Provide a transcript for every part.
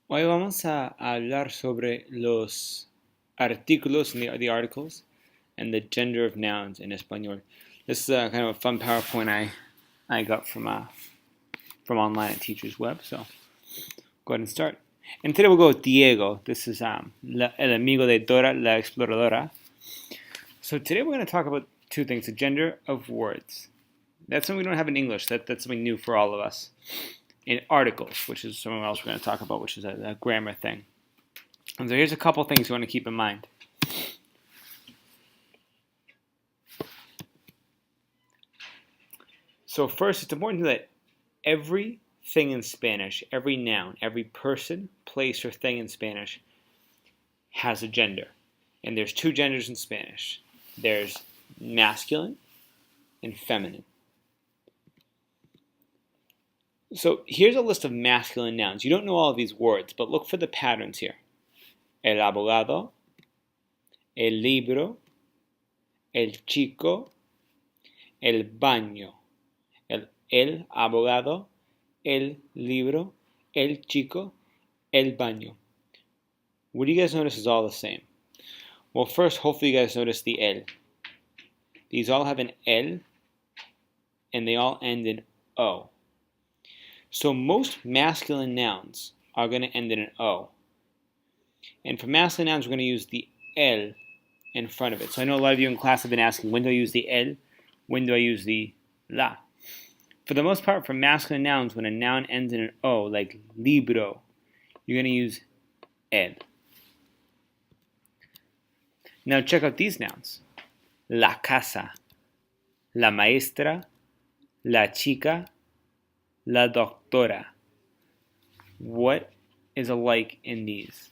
Hoy vamos a hablar sobre los artículos, the articles, and the gender of nouns in español. This is kind of a fun PowerPoint I got from online at Teachers Web. So go ahead and start. And today we'll go with Diego. This is el amigo de Dora la exploradora. So today we're going to talk about two things: the gender of words. That's something we don't have in English. That's something new for all of us. In articles, which is something else we're going to talk about, which is a grammar thing. And so here's a couple things you want to keep in mind. So first, it's important to know that everything in Spanish, every noun, every person, place, or thing in Spanish has a gender. And there's two genders in Spanish. There's masculine and feminine. So here's a list of masculine nouns. You don't know all of these words, but look for the patterns here. El abogado, el libro, el chico, el baño. El abogado, el libro, el chico, el baño. What do you guys notice is all the same? Well, first, hopefully you guys notice the el. These all have an el, and they all end in o. So most masculine nouns are going to end in an O. And for masculine nouns, we're going to use the el in front of it. So I know a lot of you in class have been asking, when do I use the el? When do I use the la? For the most part, for masculine nouns, when a noun ends in an O, like libro, you're going to use el. Now check out these nouns. La casa, la maestra, la chica, la doctora. What is alike in these?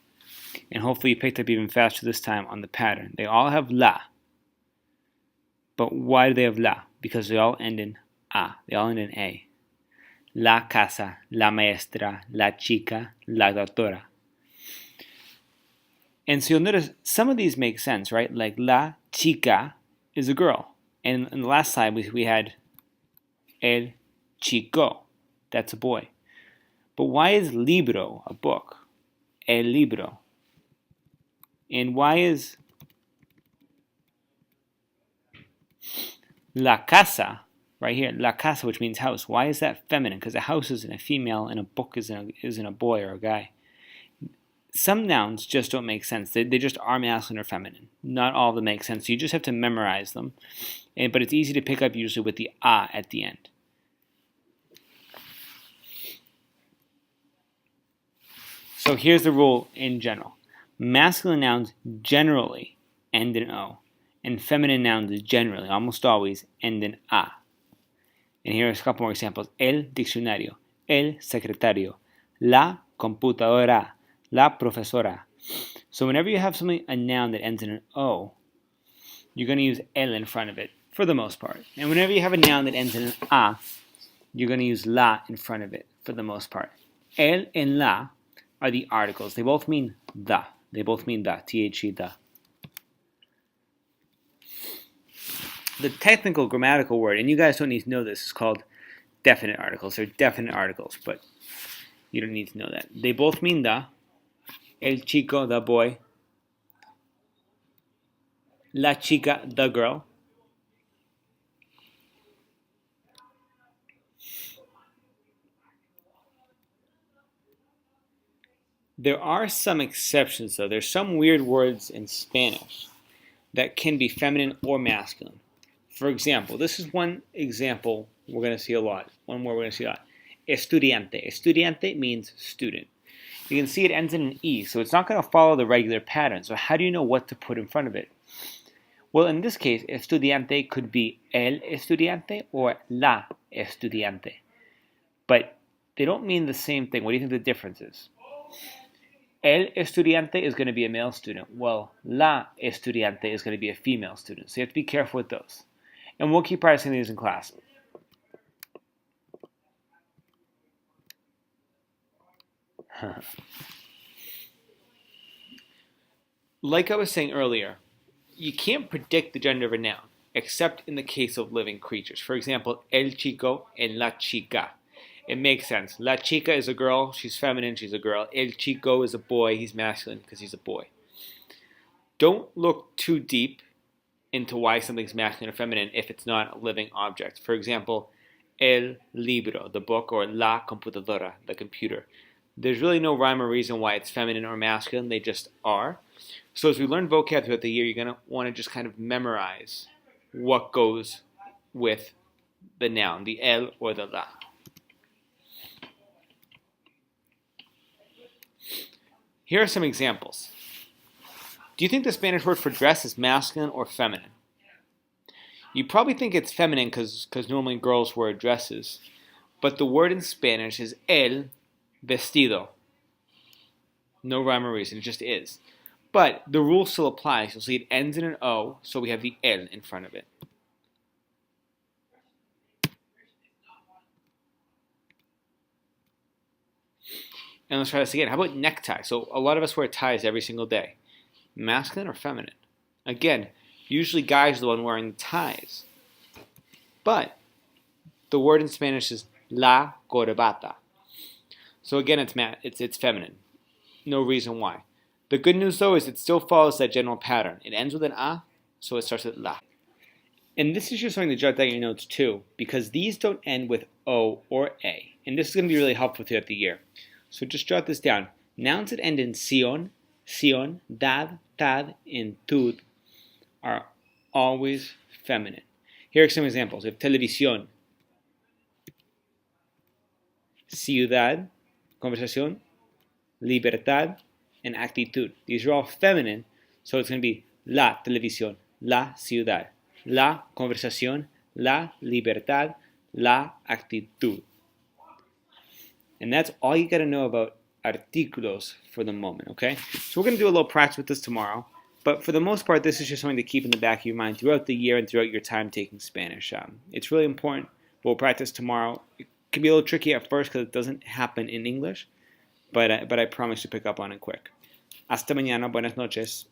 And hopefully you picked up even faster this time on the pattern. They all have la. But why do they have la? Because they all end in a. They all end in a. La casa, la maestra, la chica, la doctora. And so you'll notice some of these make sense, right? Like la chica is a girl. And in the last slide we had el chico. That's a boy. But why is libro a book? El libro. And why is la casa, right here, la casa, which means house, why is that feminine? Because a house is in a female and a book is in a boy or a guy. Some nouns just don't make sense. They just are masculine or feminine. Not all of them make sense. So you just have to memorize them. But it's easy to pick up usually with the a at the end. So here's the rule in general. Masculine nouns generally end in O, and feminine nouns generally, almost always, end in A. And here's a couple more examples. El diccionario, el secretario, la computadora, la profesora. So whenever you have a noun that ends in an O, you're going to use el in front of it, for the most part. And whenever you have a noun that ends in an A, you're going to use la in front of it, for the most part. El and la are the articles. They both mean the. They both mean the, T-H-E, the. The technical grammatical word, and you guys don't need to know this, is called definite articles. They're definite articles, but you don't need to know that. They both mean the. El chico, the boy. La chica, the girl. There are some exceptions, though. There's some weird words in Spanish that can be feminine or masculine. For example, this is one example we're going to see a lot. One more we're going to see a lot. Estudiante. Estudiante means student. You can see it ends in an E, so it's not going to follow the regular pattern. So how do you know what to put in front of it? Well, in this case, estudiante could be el estudiante or la estudiante. But they don't mean the same thing. What do you think the difference is? El estudiante is going to be a male student. Well, la estudiante is going to be a female student. So you have to be careful with those. And we'll keep practicing these in class. Like I was saying earlier, you can't predict the gender of a noun, except in the case of living creatures. For example, el chico and la chica. It makes sense. La chica is a girl. She's feminine. She's a girl. El chico is a boy. He's masculine because he's a boy. Don't look too deep into why something's masculine or feminine if it's not a living object. For example, el libro, the book, or la computadora, the computer. There's really no rhyme or reason why it's feminine or masculine. They just are. So as we learn vocab throughout the year, you're going to want to just kind of memorize what goes with the noun, the el or the la. Here are some examples. Do you think the Spanish word for dress is masculine or feminine? You probably think it's feminine because normally girls wear dresses. But the word in Spanish is el vestido. No rhyme or reason, it just is. But the rule still applies. You'll see it ends in an O, so we have the el in front of it. And let's try this again. How about necktie? So a lot of us wear ties every single day. Masculine or feminine? Again, usually guys are the one wearing the ties. But the word in Spanish is la corbata. So again, it's feminine. No reason why. The good news though is it still follows that general pattern. It ends with an a, so it starts with la. And this is just something to jot down in your notes too, because these don't end with o or a. And this is going to be really helpful throughout the year. So just jot this down. Nouns that end in sion, dad, tad, and tud are always feminine. Here are some examples. We have televisión, ciudad, conversación, libertad, and actitud. These are all feminine, so it's going to be la televisión, la ciudad, la conversación, la libertad, la actitud. And that's all you got to know about artículos for the moment, okay? So we're going to do a little practice with this tomorrow. But for the most part, this is just something to keep in the back of your mind throughout the year and throughout your time taking Spanish. It's really important. We'll practice tomorrow. It can be a little tricky at first because it doesn't happen in English, but I promise to pick up on it quick. Hasta mañana. Buenas noches.